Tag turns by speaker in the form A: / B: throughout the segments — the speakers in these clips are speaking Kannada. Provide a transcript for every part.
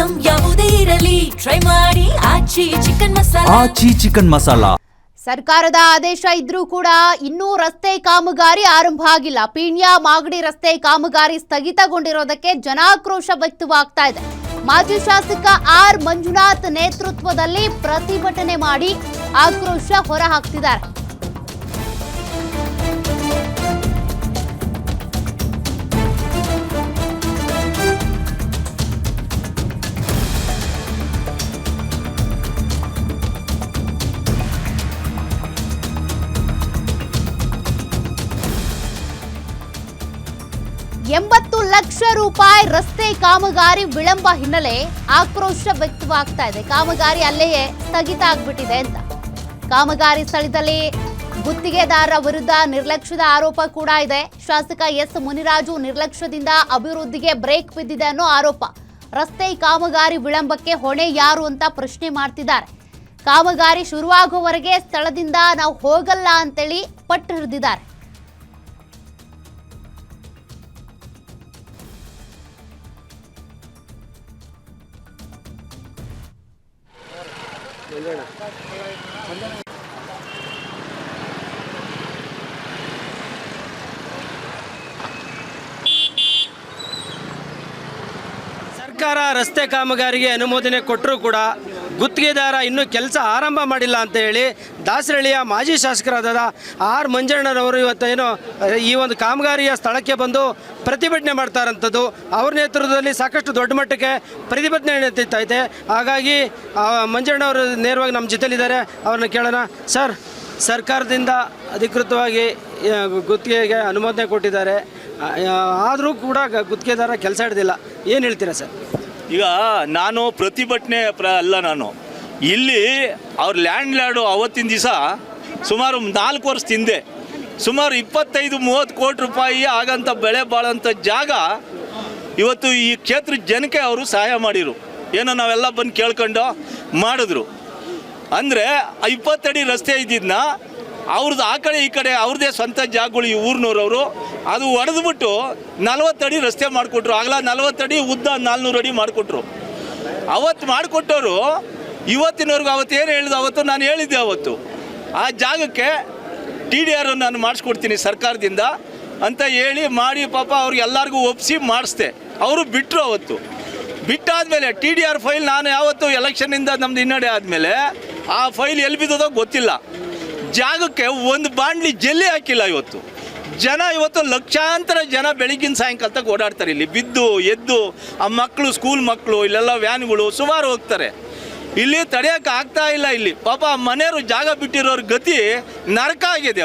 A: ಐಟಂ ಯಾವುದೇ ಇರಲಿ ಟ್ರೈ ಮಾಡಿ ಆಚಿ ಚಿಕನ್ ಮಸಾಲಾ.
B: ಸರ್ಕಾರದ ಆದೇಶ ಇದ್ರೂ ಕೂಡ ಇನ್ನೂ ರಸ್ತೆ ಕಾಮಗಾರಿ ಆರಂಭ ಆಗಿಲ್ಲ. ಪೀಣ್ಯ ಮಾಗಡಿ ರಸ್ತೆ ಕಾಮಗಾರಿ ಸ್ಥಗಿತಗೊಂಡಿರೋದಕ್ಕೆ ಜನಾಕ್ರೋಶ ವ್ಯಕ್ತವಾಗ್ತಾ ಇದೆ. ಮಾಜಿ ಶಾಸಕ ಆರ್ ಮಂಜುನಾಥ್ ನೇತೃತ್ವದಲ್ಲಿ ಪ್ರತಿಭಟನೆ ಮಾಡಿ ಆಕ್ರೋಶ ಹೊರಹಾಕ್ತಿದ್ದಾರೆ. ₹80 ಲಕ್ಷ ರಸ್ತೆ ಕಾಮಗಾರಿ ವಿಳಂಬ ಹಿನ್ನೆಲೆ ಆಕ್ರೋಶ ವ್ಯಕ್ತವಾಗ್ತಾ ಇದೆ. ಕಾಮಗಾರಿ ಅಲ್ಲೆಯೇ ಸ್ಥಗಿತ ಆಗ್ಬಿಟ್ಟಿದೆ ಅಂತ. ಕಾಮಗಾರಿ ಸ್ಥಳದಲ್ಲಿ ಗುತ್ತಿಗೆದಾರರ ವಿರುದ್ಧ ನಿರ್ಲಕ್ಷ್ಯದ ಆರೋಪ ಕೂಡ ಇದೆ. ಶಾಸಕ ಎಸ್ ಮುನಿರಾಜು ನಿರ್ಲಕ್ಷ್ಯದಿಂದ ಅಭಿವೃದ್ಧಿಗೆ ಬ್ರೇಕ್ ಬಿದ್ದಿದೆ ಅನ್ನೋ ಆರೋಪ. ರಸ್ತೆ ಕಾಮಗಾರಿ ವಿಳಂಬಕ್ಕೆ ಹೊಣೆ ಯಾರು ಅಂತ ಪ್ರಶ್ನೆ ಮಾಡ್ತಿದ್ದಾರೆ. ಕಾಮಗಾರಿ ಶುರುವಾಗುವವರೆಗೆ ಸ್ಥಳದಿಂದ ನಾವು ಹೋಗಲ್ಲ ಅಂತೇಳಿ ಪಟ್ಟು ಹಿಡಿದಿದ್ದಾರೆ.
C: ಸರ್ಕಾರ ರಸ್ತೆ ಕಾಮಗಾರಿಗೆ ಅನುಮೋದನೆ ಕೊಟ್ಟರೂ ಕೂಡ ಗುತ್ತಿಗೆದಾರ ಇನ್ನೂ ಕೆಲಸ ಆರಂಭ ಮಾಡಿಲ್ಲ ಅಂತ ಹೇಳಿ ದಾಸರಳ್ಳಿಯ ಮಾಜಿ ಶಾಸಕರಾದ ಆರ್ ಮಂಜಣ್ಣನವರು ಇವತ್ತೇನು ಈ ಒಂದು ಕಾಮಗಾರಿಯ ಸ್ಥಳಕ್ಕೆ ಬಂದು ಪ್ರತಿಭಟನೆ ಮಾಡ್ತಾರಂಥದ್ದು. ಅವ್ರ ನೇತೃತ್ವದಲ್ಲಿ ಸಾಕಷ್ಟು ದೊಡ್ಡ ಮಟ್ಟಕ್ಕೆ ಪ್ರತಿಭಟನೆ ನಡೀತೈತೆ. ಹಾಗಾಗಿ ಮಂಜಣ್ಣವರು ನೇರವಾಗಿ ನಮ್ಮ ಜೊತೆಲಿದ್ದಾರೆ, ಅವ್ರನ್ನ ಕೇಳೋಣ. ಸರ್, ಸರ್ಕಾರದಿಂದ ಅಧಿಕೃತವಾಗಿ ಗುತ್ತಿಗೆಗೆ ಅನುಮೋದನೆ ಕೊಟ್ಟಿದ್ದಾರೆ, ಆದರೂ ಕೂಡ ಗುತ್ತಿಗೆದಾರ ಕೆಲಸ ಹಿಡಿದಿಲ್ಲ, ಏನು ಹೇಳ್ತೀರಾ ಸರ್?
D: ಈಗ ನಾನು ಪ್ರತಿಭಟನೆ ಅಲ್ಲ, ನಾನು ಇಲ್ಲಿ ಅವ್ರ ಲ್ಯಾಂಡ್ ಅವತ್ತಿನ ದಿವಸ ಸುಮಾರು 4 ವರ್ಷದ ಹಿಂದೆ ಸುಮಾರು 25-30 ಕೋಟಿ ರೂಪಾಯಿ ಆಗಂಥ ಬೆಳೆ ಬಾಳೋಂಥ ಜಾಗ ಇವತ್ತು ಈ ಕ್ಷೇತ್ರದ ಜನಕ್ಕೆ ಅವರು ಸಹಾಯ ಮಾಡಿರು. ಏನೋ ನಾವೆಲ್ಲ ಬಂದು ಕೇಳ್ಕೊಂಡು ಮಾಡಿದ್ರು. ಅಂದರೆ 20 ಅಡಿ ರಸ್ತೆ ಇದ್ದಿದ್ದನ್ನ ಅವ್ರದ್ದು ಆ ಕಡೆ ಈ ಕಡೆ ಅವ್ರದ್ದೇ ಸ್ವಂತ ಜಾಗಗಳು ಈ ಊರಿನವ್ರವರು ಅದು ಹೊಡೆದ್ಬಿಟ್ಟು 40 ಅಡಿ ರಸ್ತೆ ಮಾಡಿಕೊಟ್ರು. ಆಗಲ 40 ಅಡಿ ಉದ್ದ 400 ಅಡಿ ಮಾಡಿಕೊಟ್ರು. ಅವತ್ತು ಮಾಡಿಕೊಟ್ಟವರು ಇವತ್ತಿನವ್ರಿಗೆ ಅವತ್ತೇನು ಹೇಳಿದ್ರು, ಅವತ್ತು ನಾನು ಹೇಳಿದ್ದೆ, ಅವತ್ತು ಆ ಜಾಗಕ್ಕೆ TDR ನಾನು ಮಾಡಿಸ್ಕೊಡ್ತೀನಿ ಸರ್ಕಾರದಿಂದ ಅಂತ ಹೇಳಿ ಮಾಡಿ ಪಾಪ ಅವ್ರಿಗೆ ಎಲ್ಲರಿಗೂ ಒಪ್ಪಿಸಿ ಮಾಡಿಸ್ದೆ. ಅವರು ಬಿಟ್ಟರು. ಅವತ್ತು ಬಿಟ್ಟಾದಮೇಲೆ TDR ಫೈಲ್ ನಾನು ಯಾವತ್ತು ಎಲೆಕ್ಷನ್ನಿಂದ ನಮ್ದು ಹಿನ್ನಡೆ ಆದಮೇಲೆ ಆ ಫೈಲ್ ಎಲ್ಲಿ ಬಿದ್ದದೋ ಗೊತ್ತಿಲ್ಲ. ಜಾಗಕ್ಕೆ ಒಂದು ಬಾಂಡ್ಲಿ ಜಲ್ಲಿ ಹಾಕಿಲ್ಲ. ಇವತ್ತು ಜನ ಲಕ್ಷಾಂತರ ಜನ ಬೆಳಗಿನ ಸಾಯಂಕಾಲ ತಗ ಓಡಾಡ್ತಾರೆ. ಇಲ್ಲಿ ಬಿದ್ದು ಎದ್ದು ಆ ಮಕ್ಕಳು, ಸ್ಕೂಲ್ ಮಕ್ಕಳು, ಇಲ್ಲೆಲ್ಲ ವ್ಯಾನ್ಗಳು ಸುಮಾರು ಹೋಗ್ತಾರೆ. ಇಲ್ಲಿ ತಡೆಯೋಕೆ ಆಗ್ತಾ ಇಲ್ಲ. ಇಲ್ಲಿ ಪಾಪ ಮನೆಯವರು ಜಾಗ ಬಿಟ್ಟಿರೋರ ಗತಿ ನರಕ ಆಗಿದೆ.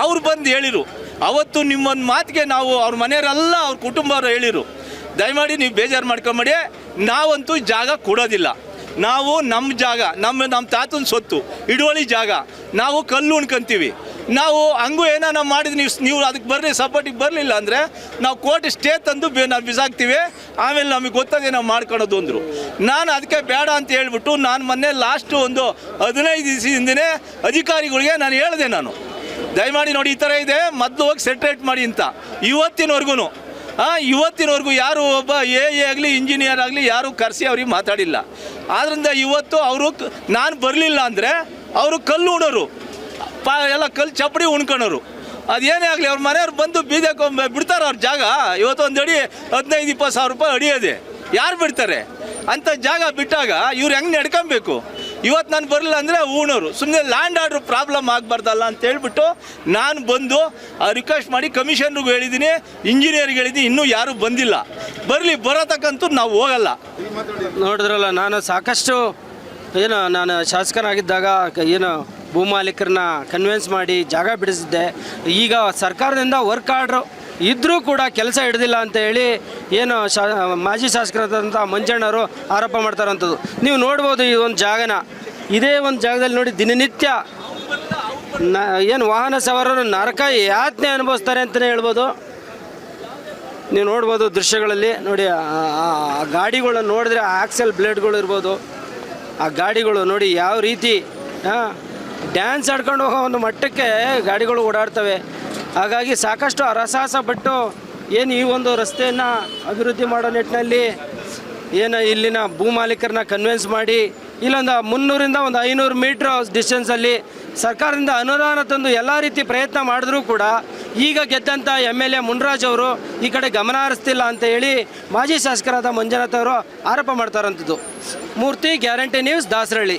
D: ಅವ್ರು ಬಂದು ಹೇಳಿರು ಅವತ್ತು ನಿಮ್ಮೊಂದು ಮಾತಿಗೆ ನಾವು ಅವ್ರ ಮನೆಯವರೆಲ್ಲ ಅವ್ರ ಕುಟುಂಬವರು ಹೇಳಿರು, ದಯಮಾಡಿ ನೀವು ಬೇಜಾರು ಮಾಡ್ಕೊಂಬೇಡಿ, ನಾವಂತೂ ಜಾಗ ಕೊಡೋದಿಲ್ಲ. ನಾವು ನಮ್ಮ ಜಾಗ, ನಮ್ಮ ತಾತನ ಸೊತ್ತು, ಹಿಡುವಳಿ ಜಾಗ, ನಾವು ಕಲ್ಲು ಉಣ್ಕೊಂತೀವಿ. ನಾವು ಹಂಗೂ ಏನೋ ನಾವು ಮಾಡಿದ್ವಿ, ನೀವು ಅದಕ್ಕೆ ಬರ್ರಿ, ಸಪೋರ್ಟಿಗೆ ಬರಲಿಲ್ಲ ಅಂದರೆ ನಾವು ಕೋರ್ಟ್ ಸ್ಟೇ ತಂದು ನಾವು ಬಿಸಾಕ್ತೀವಿ, ಆಮೇಲೆ ನಮಗೆ ಗೊತ್ತದೆ ನಾವು ಮಾಡ್ಕೊಳೋದು ಅಂದರು. ನಾನು ಅದಕ್ಕೆ ಬೇಡ ಅಂತ ಹೇಳ್ಬಿಟ್ಟು ನಾನು ಮೊನ್ನೆ ಲಾಸ್ಟು ಒಂದು 15 ದಿವಸದಿಂದನೇ ಅಧಿಕಾರಿಗಳಿಗೆ ನಾನು ಹೇಳಿದೆ, ನಾನು ದಯಮಾಡಿ ನೋಡಿ ಈ ಥರ ಇದೆ, ಮೊದಲು ಹೋಗಿ ಸೆಟ್ರೇಟ್ ಮಾಡಿ ಅಂತ. ಇವತ್ತಿನವರೆಗೂ ಯಾರು ಒಬ್ಬ ಎ ಆಗಲಿ ಇಂಜಿನಿಯರ್ ಆಗಲಿ ಯಾರು ಕರೆಸಿ ಅವ್ರಿಗೆ ಮಾತಾಡಿಲ್ಲ. ಆದ್ದರಿಂದ ಇವತ್ತು ಅವರು ನಾನು ಬರಲಿಲ್ಲ ಅಂದರೆ ಅವರು ಕಲ್ಲು ಉಣೋರು, ಎಲ್ಲ ಕಲ್ಲು ಚಪ್ಪಡಿ ಉಣ್ಕೊಳೋರು. ಅದೇನೇ ಆಗಲಿ ಅವ್ರ ಮನೆಯವ್ರು ಬಂದು ಬೀದಕ್ಕೆ ಬಿಡ್ತಾರೆ ಅವ್ರ ಜಾಗ. ಇವತ್ತು ಒಂದು ಅಡಿ 15-20 ಸಾವಿರ ರೂಪಾಯಿ ಅಡಿ ಇದೆ, ಯಾರು ಬಿಡ್ತಾರೆ? ಅಂಥ ಜಾಗ ಬಿಟ್ಟಾಗ ಇವ್ರು ಹೆಂಗೆ ನಡ್ಕೊಬೇಕು? ಇವತ್ತು ನಾನು ಬರಲಿಲ್ಲ ಅಂದರೆ ಊಣೋರು. ಸುಮ್ಮನೆ ಲ್ಯಾಂಡ್ ಆರ್ಡ್ರ್ ಪ್ರಾಬ್ಲಮ್ ಆಗಬಾರ್ದಲ್ಲ ಅಂತ ಹೇಳ್ಬಿಟ್ಟು ನಾನು ಬಂದು ರಿಕ್ವೆಸ್ಟ್ ಮಾಡಿ ಕಮಿಷನ್ರಿಗೂ ಹೇಳಿದ್ದೀನಿ, ಇಂಜಿನಿಯರ್ಗೆ ಹೇಳಿದ್ದೀನಿ, ಇನ್ನೂ ಯಾರೂ ಬಂದಿಲ್ಲ. ಬರೋತಕ್ಕಂತೂ ನಾವು ಹೋಗಲ್ಲ.
C: ನೋಡಿದ್ರಲ್ಲ, ನಾನು ಸಾಕಷ್ಟು ನಾನು ಶಾಸಕನಾಗಿದ್ದಾಗ ಭೂಮಾಲೀಕರನ್ನ ಕನ್ವಿನ್ಸ್ ಮಾಡಿ ಜಾಗ ಬಿಡಿಸಿದ್ದೆ. ಈಗ ಸರ್ಕಾರದಿಂದ ವರ್ಕ್ ಆರ್ಡ್ರು ಇದ್ದರೂ ಕೂಡ ಕೆಲಸ ಹಿಡ್ದಿಲ್ಲ ಅಂತ ಹೇಳಿ ಮಾಜಿ ಶಾಸಕರಾದಂಥ ಮಂಜಣ್ಣವರು ಆರೋಪ ಮಾಡ್ತಾರಂಥದ್ದು. ನೀವು ನೋಡ್ಬೋದು ಈ ಒಂದು ಜಾಗನ, ಇದೇ ಒಂದು ಜಾಗದಲ್ಲಿ ನೋಡಿ ದಿನನಿತ್ಯ ವಾಹನ ಸವಾರರು ನರಕ ಯಾತನೆ ಅನುಭವಿಸ್ತಾರೆ ಅಂತಲೇ ಹೇಳ್ಬೋದು. ನೀವು ನೋಡ್ಬೋದು ದೃಶ್ಯಗಳಲ್ಲಿ ನೋಡಿ, ಆ ಗಾಡಿಗಳನ್ನ ನೋಡಿದ್ರೆ ಆಕ್ಸೆಲ್ ಬ್ಲೇಡ್ಗಳು ಇರ್ಬೋದು, ಆ ಗಾಡಿಗಳು ನೋಡಿ ಯಾವ ರೀತಿ ಡ್ಯಾನ್ಸ್ ಆಡ್ಕೊಂಡು ಹೋಗೋ ಒಂದು ಮಟ್ಟಕ್ಕೆ ಗಾಡಿಗಳು ಓಡಾಡ್ತವೆ. ಹಾಗಾಗಿ ಸಾಕಷ್ಟು ಹರಸಾಹಸ ಪಟ್ಟು ಈ ಒಂದು ರಸ್ತೆಯನ್ನು ಅಭಿವೃದ್ಧಿ ಮಾಡೋ ನಿಟ್ಟಿನಲ್ಲಿ ಏನು ಇಲ್ಲಿನ ಭೂ ಮಾಲೀಕರನ್ನ ಕನ್ವಿನ್ಸ್ ಮಾಡಿ ಇಲ್ಲೊಂದು 300ರಿಂದ 500 ಮೀಟ್ರ್ ಡಿಸ್ಟೆನ್ಸಲ್ಲಿ ಸರ್ಕಾರದಿಂದ ಅನುದಾನ ತಂದು ಎಲ್ಲ ರೀತಿ ಪ್ರಯತ್ನ ಮಾಡಿದ್ರೂ ಕೂಡ ಈಗ ಗೆದ್ದಂಥ MLA ಮುನ್ರಾಜ್ ಅವರು ಈ ಕಡೆ ಗಮನ ಹರಿಸ್ತಿಲ್ಲ ಅಂತ ಹೇಳಿ ಮಾಜಿ ಶಾಸಕರಾದ ಮಂಜುನಾಥ್ ಅವರು ಆರೋಪ ಮಾಡ್ತಾರಂಥದ್ದು. ಮೂರ್ತಿ, ಗ್ಯಾರಂಟಿ ನ್ಯೂಸ್, ದಾಸರಳ್ಳಿ.